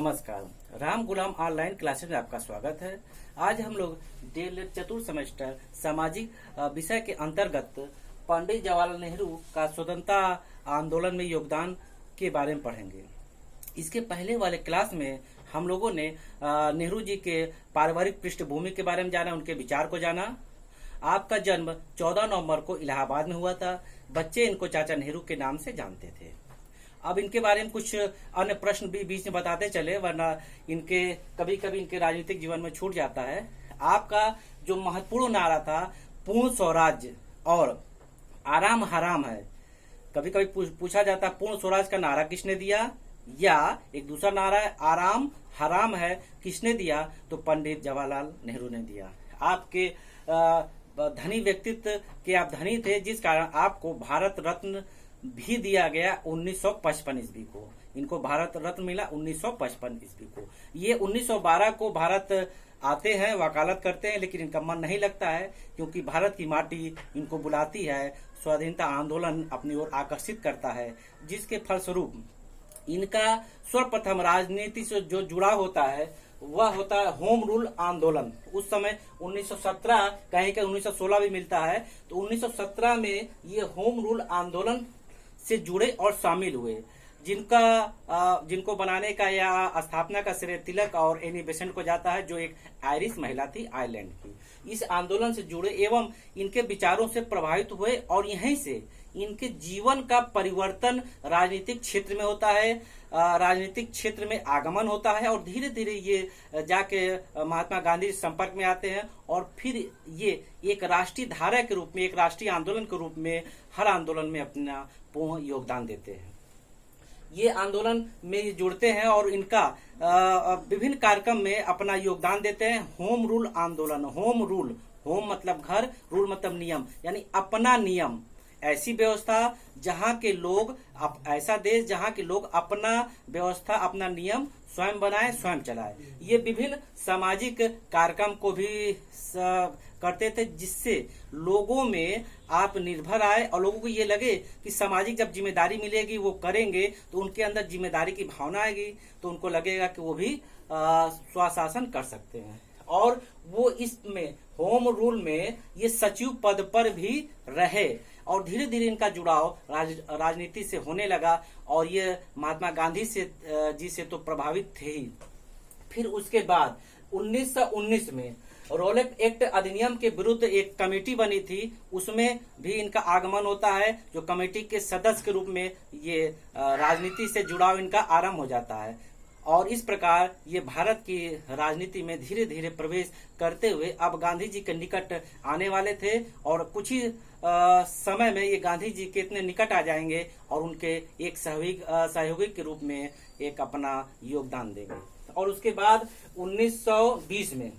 नमस्कार। राम गुलाम online classes में आपका स्वागत है। आज हम लोग डीएलएड चतुर्थ सेमेस्टर सामाजिक विषय के अंतर्गत पंडित जवाहरलाल नेहरू का स्वतंत्रता आंदोलन में योगदान के बारे में पढ़ेंगे। इसके पहले वाले क्लास में हम लोगों ने नेहरू जी के पारिवारिक पृष्ठभूमि के बारे में जाना, उनके विचार को जाना। आपका जन्म 14 नवंबर को इलाहाबाद में हुआ था। बच्चे इनको चाचा नेहरू के नाम से जानते थे। अब इनके बारे में कुछ अन्य प्रश्न भी बीच में बताते चले, वरना इनके कभी कभी इनके राजनीतिक जीवन में छूट जाता है। आपका जो महत्वपूर्ण नारा था पूर्ण स्वराज्य और आराम हराम है। कभी कभी पूछा जाता है पूर्ण स्वराज का नारा किसने दिया, या एक दूसरा नारा है आराम हराम है किसने दिया, तो पंडित जवाहरलाल नेहरू ने दिया। आपके धनी व्यक्तित्व के आप धनी थे, जिस कारण आपको भारत रत्न भी दिया गया 1955 ईस्वी को। इनको भारत रत्न मिला 1955 ईस्वी को। ये 1912 को भारत आते हैं, वकालत करते हैं, लेकिन इनका मन नहीं लगता है, क्योंकि भारत की माटी इनको बुलाती है, स्वाधीनता आंदोलन अपनी ओर आकर्षित करता है, जिसके फलस्वरूप इनका सर्वप्रथम राजनीति से जो जुड़ा होता है वह होता है होम रूल आंदोलन। उस समय 1917, कहीं कहीं 1916 भी मिलता है, तो 1917 में ये होम रूल आंदोलन से जुड़े और शामिल हुए, जिनको बनाने का या स्थापना का श्रेय तिलक और एनी बेसेंट को जाता है, जो एक आयरिश महिला थी आयरलैंड की। इस आंदोलन से जुड़े एवं इनके विचारों से प्रभावित हुए और यहीं से इनके जीवन का परिवर्तन राजनीतिक क्षेत्र में होता है, राजनीतिक क्षेत्र में आगमन होता है, और धीरे धीरे ये जाके महात्मा गांधी संपर्क में आते हैं, और फिर ये एक राष्ट्रीय धारा के रूप में, एक राष्ट्रीय आंदोलन के रूप में हर आंदोलन में अपना पूर्ण योगदान देते हैं। ये आंदोलन में जुड़ते हैं और इनका विभिन्न कार्यक्रम में अपना योगदान देते हैं। होम रूल आंदोलन, होम रूल, होम मतलब घर, रूल मतलब नियम, यानी अपना नियम, ऐसी व्यवस्था जहां के लोग, ऐसा देश जहां के लोग अपना व्यवस्था, अपना नियम स्वयं बनाए, स्वयं चलाए। ये विभिन्न सामाजिक कार्यक्रम को भी करते थे, जिससे लोगों में आप निर्भर आए और लोगों को ये लगे कि सामाजिक जब जिम्मेदारी मिलेगी वो करेंगे, तो उनके अंदर जिम्मेदारी की भावना आएगी, तो उनको लगेगा कि वो भी स्वशासन कर सकते हैं। और वो इसमें होम रूल में ये सचिव पद पर भी रहे, और धीरे धीरे इनका जुड़ाव राजनीति से होने लगा, और ये महात्मा गांधी जी से तो प्रभावित थे ही। फिर उसके बाद 1919 में रॉलेट एक्ट अधिनियम के विरुद्ध एक कमेटी बनी थी, उसमें भी इनका आगमन होता है, जो कमेटी के सदस्य के रूप में ये राजनीति से जुड़ाव इनका आरंभ हो जाता है। और इस प्रकार ये भारत की राजनीति में धीरे धीरे प्रवेश करते हुए अब गांधी जी के निकट आने वाले थे, और कुछ ही समय में ये गांधी जी के इतने निकट आ जाएंगे और उनके एक सहयोगी के रूप में एक अपना योगदान देंगे। और उसके बाद 1920 में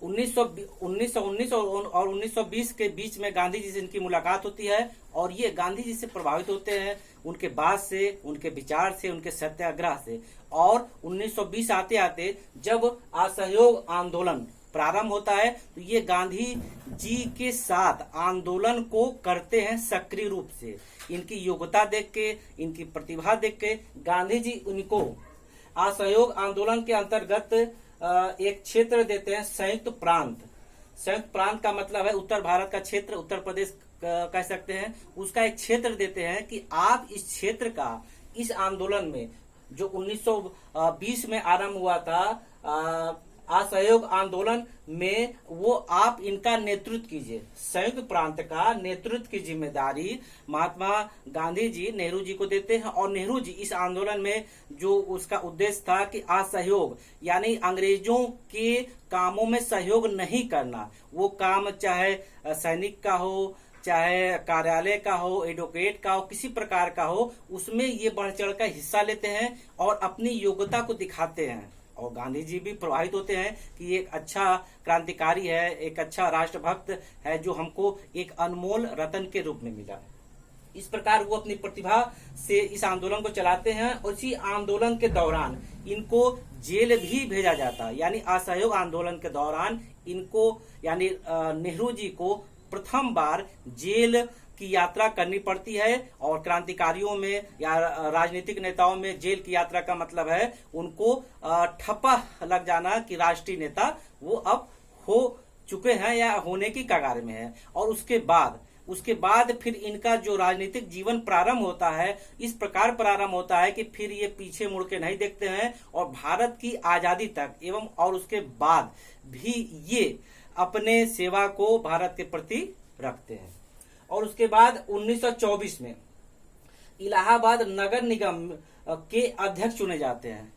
1919 और 1920 के बीच में गांधी जी से इनकी मुलाकात होती है, और ये गांधी जी से प्रभावित होते हैं, उनके बात से, उनके विचार से, उनके सत्याग्रह से। और 1920 आते आते जब असहयोग आंदोलन प्रारंभ होता है, तो ये गांधी जी के साथ आंदोलन को करते हैं सक्रिय रूप से। इनकी योग्यता देख के, इनकी प्रतिभा देख के गांधी जी उनको असहयोग आंदोलन के अंतर्गत एक क्षेत्र देते हैं, संयुक्त प्रांत। संयुक्त प्रांत का मतलब है उत्तर भारत का क्षेत्र, उत्तर प्रदेश कह सकते हैं, उसका एक क्षेत्र देते हैं कि आप इस क्षेत्र का, इस आंदोलन में जो 1920 में आरंभ हुआ था असहयोग आंदोलन में, वो आप इनका नेतृत्व कीजिए। संयुक्त प्रांत का नेतृत्व की जिम्मेदारी महात्मा गांधी जी नेहरू जी को देते हैं, और नेहरू जी इस आंदोलन में जो उसका उद्देश्य था कि असहयोग, यानी अंग्रेजों के कामों में सहयोग नहीं करना, वो काम चाहे सैनिक का हो, चाहे कार्यालय का हो, एडवोकेट का हो, किसी प्रकार का हो, उसमें ये बढ़ चढ़ कर हिस्सा लेते हैं और अपनी योग्यता को दिखाते हैं। और गांधी जी भी प्रभावित होते हैं कि एक अच्छा क्रांतिकारी है, एक अच्छा राष्ट्रभक्त है, जो हमको एक अनमोल रत्न के रूप में मिला। इस प्रकार वो अपनी प्रतिभा से इस आंदोलन को चलाते हैं, और इसी आंदोलन के दौरान इनको जेल भी भेजा जाता है। यानी असहयोग आंदोलन के दौरान इनको, यानी नेहरू जी को प्रथम बार जेल की यात्रा करनी पड़ती है। और क्रांतिकारियों में या राजनीतिक नेताओं में जेल की यात्रा का मतलब है उनको ठप्पा लग जाना कि राष्ट्रीय नेता वो अब हो चुके हैं या होने की कगार में है। और उसके बाद फिर इनका जो राजनीतिक जीवन प्रारंभ होता है इस प्रकार प्रारंभ होता है कि फिर ये पीछे मुड़ के नहीं देखते हैं और भारत की आजादी तक एवं और उसके बाद भी ये अपने सेवा को भारत के प्रति रखते हैं। और उसके बाद 1924 में इलाहाबाद नगर निगम के अध्यक्ष चुने जाते हैं।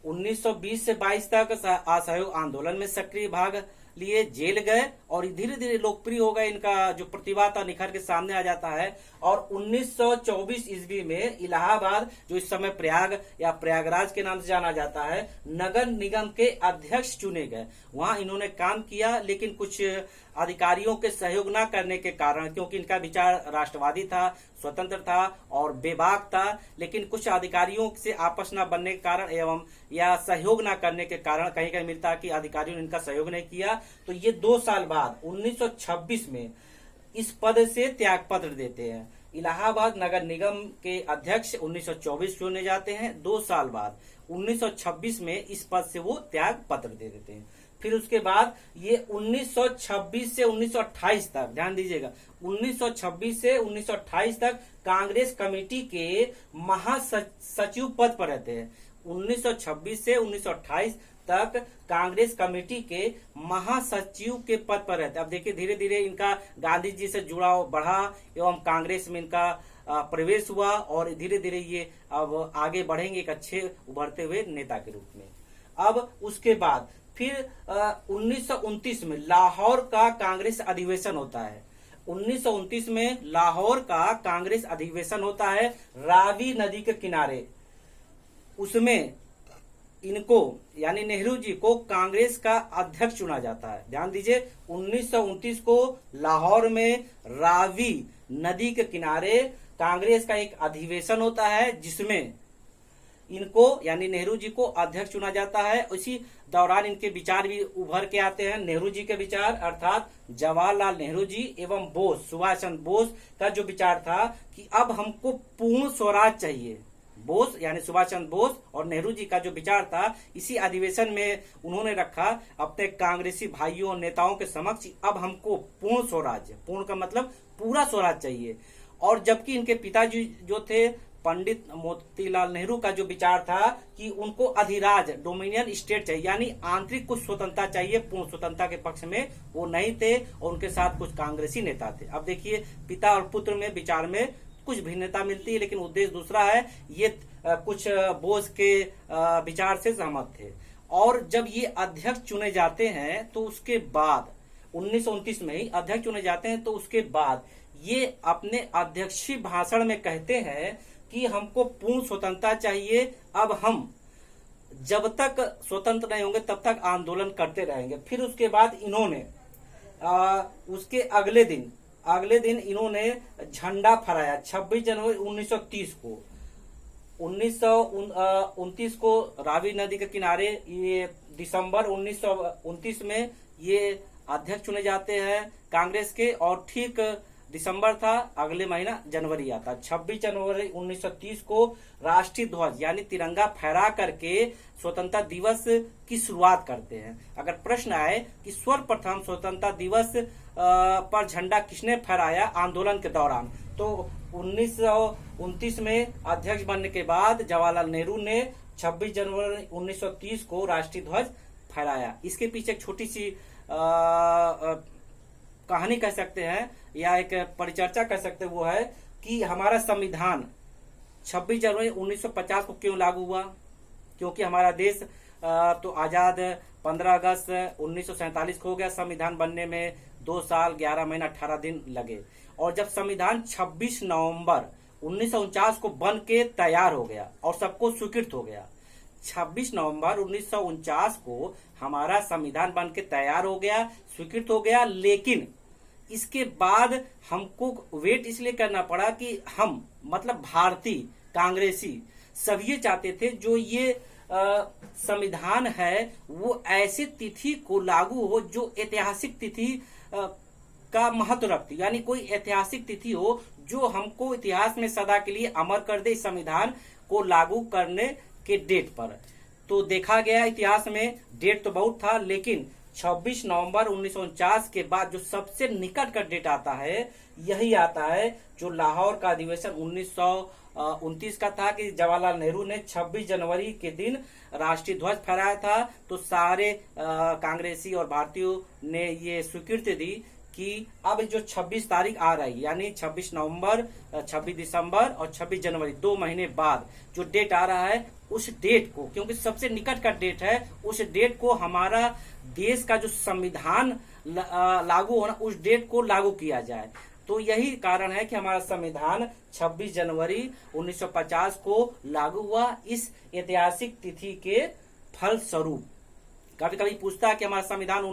1920 से 22 तक असहयोग आंदोलन में सक्रिय भाग लिए, जेल गए और धीरे धीरे लोकप्रिय हो गए। इनका जो प्रतिभा था निखर के सामने आ जाता है। और 1924 ईस्वी में इलाहाबाद, जो इस समय प्रयाग या प्रयागराज के नाम से जाना जाता है, नगर निगम के अध्यक्ष चुने गए। वहां इन्होंने काम किया, लेकिन कुछ अधिकारियों के सहयोग न करने के कारण, क्योंकि इनका विचार राष्ट्रवादी था, स्वतंत्र था और बेबाक था, लेकिन कुछ अधिकारियों से आपस न बनने के कारण एवं या सहयोग न करने के कारण कहीं कहीं मिलता है कि अधिकारियों ने इनका सहयोग नहीं किया। तो ये 2 साल बाद 1926 में इस पद से त्याग पत्र देते हैं। इलाहाबाद नगर निगम के अध्यक्ष 1924 चुने जाते हैं। 2 साल बाद 1926 में इस पद से वो त्याग पत्र दे देते हैं। फिर उसके बाद ये 1926 से 1928 तक, ध्यान दीजिएगा, 1926 से 1928 तक कांग्रेस कमेटी के महासचिव पद पर रहते हैं। 1926 से 1928 तक कांग्रेस कमेटी के महासचिव के पद पर रहते हैं। अब देखिए धीरे धीरे इनका गांधी जी से जुड़ाव बढ़ा एवं कांग्रेस में इनका प्रवेश हुआ और धीरे धीरे ये अब आगे बढ़ेंगे एक अच्छे उभरते हुए नेता के रूप में। अब उसके बाद फिर 1929 में लाहौर का कांग्रेस अधिवेशन होता है। 1929 में लाहौर का कांग्रेस अधिवेशन होता है रावी नदी के किनारे। उसमें इनको यानी नेहरू जी को कांग्रेस का अध्यक्ष चुना जाता है। ध्यान दीजिए 1929 को लाहौर में रावी नदी के किनारे कांग्रेस का एक अधिवेशन होता है जिसमें इनको यानी नेहरू जी को अध्यक्ष चुना जाता है। उसी दौरान इनके विचार भी उभर के आते हैं। नेहरू जी के विचार अर्थात जवाहरलाल नेहरू जी एवं बोस, सुभाष चंद्र बोस का जो विचार था कि अब हमको पूर्ण स्वराज चाहिए। बोस यानी सुभाष चंद्र बोस और नेहरू जी का जो विचार था इसी अधिवेशन में उन्होंने रखा अपने कांग्रेसी भाइयों नेताओं के समक्ष, अब हमको पूर्ण स्वराज, पूर्ण का मतलब पूरा स्वराज चाहिए। और जबकि इनके पिताजी जो थे पंडित मोतीलाल नेहरू का जो विचार था कि उनको अधिराज डोमिनियन स्टेट चाहिए, यानी आंतरिक कुछ स्वतंत्रता चाहिए, पूर्ण स्वतंत्रता के पक्ष में वो नहीं थे और उनके साथ कुछ कांग्रेसी नेता थे। अब देखिए पिता और पुत्र में विचार में कुछ भिन्नता मिलती है लेकिन उद्देश्य दूसरा है। ये कुछ बोस के विचार से सहमत थे। और जब ये अध्यक्ष चुने जाते हैं तो उसके बाद 1929 में ही अध्यक्ष चुने जाते हैं तो उसके बाद ये अपने अध्यक्षीय भाषण में कहते हैं कि हमको पूर्ण स्वतंत्रता चाहिए, अब हम जब तक स्वतंत्र नहीं होंगे तब तक आंदोलन करते रहेंगे। फिर उसके बाद इन्होंने उसके अगले दिन इन्होंने झंडा फहराया 26 जनवरी 1930 को। 1929 को रावी नदी के किनारे, ये दिसंबर 1929 में ये अध्यक्ष चुने जाते हैं कांग्रेस के और ठीक दिसंबर था, अगले महीना जनवरी आता। 26 जनवरी 1930 को राष्ट्रीय ध्वज यानी तिरंगा फहरा करके स्वतंत्रता दिवस की शुरुआत करते हैं। अगर प्रश्न आए कि सर्वप्रथम स्वतंत्रता दिवस पर झंडा किसने फहराया आंदोलन के दौरान, तो 1929 में अध्यक्ष बनने के बाद जवाहरलाल नेहरू ने 26 जनवरी 1930 को राष्ट्रीय ध्वज फहराया। इसके पीछे एक छोटी सी कहानी कह सकते हैं या एक परिचर्चा कह सकते हैं, वो है कि हमारा संविधान 26 जनवरी 1950 को क्यों लागू हुआ। क्योंकि हमारा देश तो आजाद 15 अगस्त 1947 को हो गया। संविधान बनने में 2 साल 11 महीना 18 दिन लगे और जब संविधान 26 नवंबर 1949 को बन के तैयार हो गया और सबको स्वीकृत हो गया, 26 नवंबर 1949 को हमारा संविधान बन के तैयार हो गया, स्वीकृत हो गया। लेकिन इसके बाद हमको वेट इसलिए करना पड़ा कि हम मतलब भारतीय कांग्रेसी सब ये चाहते थे जो ये संविधान है वो ऐसी तिथि को लागू हो जो ऐतिहासिक तिथि उसका महत्व रखती, यानी कोई ऐतिहासिक तिथि हो जो हमको इतिहास में सदा के लिए अमर कर दे, इस संविधान को लागू करने के डेट पर। तो देखा गया इतिहास में डेट तो बहुत था, लेकिन 26 नवंबर 1949 के बाद जो सबसे निकट का डेट आता है यही आता है, जो लाहौर का अधिवेशन 1929 का था कि जवाहरलाल नेहरू ने 26 जनवरी के दिन राष्ट्रीय ध्वज फहराया था। तो सारे कांग्रेसी और भारतीयों ने ये स्वीकृति दी कि अब जो 26 तारीख आ रही, यानी 26 नवंबर, 26 दिसंबर और 26 जनवरी 2 महीने बाद जो डेट आ रहा है, उस डेट को, क्योंकि सबसे निकट का डेट है, उस डेट को हमारा देश का जो संविधान लागू होना, उस डेट को लागू किया जाए। तो यही कारण है कि हमारा संविधान 26 जनवरी 1950 को लागू हुआ, इस ऐतिहासिक तिथि के फलस्वरूप। कभी कभी पूछता है कि हमारा संविधान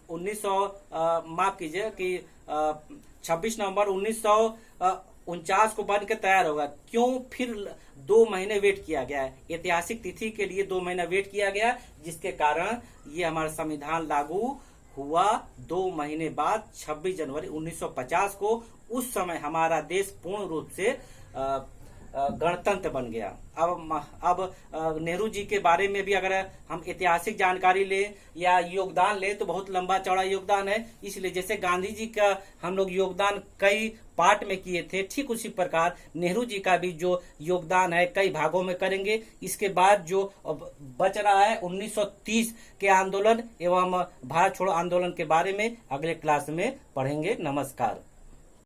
1900 माफ कीजिए कि 26 नवंबर 1949 को बन के तैयार होगा, क्यों फिर 2 महीने वेट किया गया है? ऐतिहासिक तिथि के लिए 2 महीना वेट किया गया, जिसके कारण ये हमारा संविधान लागू हुआ 2 महीने बाद 26 जनवरी 1950 को। उस समय हमारा देश पूर्ण रूप से गणतंत्र बन गया। अब नेहरू जी के बारे में भी अगर हम ऐतिहासिक जानकारी लें या योगदान लें तो बहुत लंबा चौड़ा योगदान है, इसलिए जैसे गांधी जी का हम लोग योगदान कई पार्ट में किए थे, ठीक उसी प्रकार नेहरू जी का भी जो योगदान है कई भागों में करेंगे। इसके बाद जो बच रहा है 1930 के आंदोलन एवं भारत छोड़ो आंदोलन के बारे में अगले क्लास में पढ़ेंगे। नमस्कार।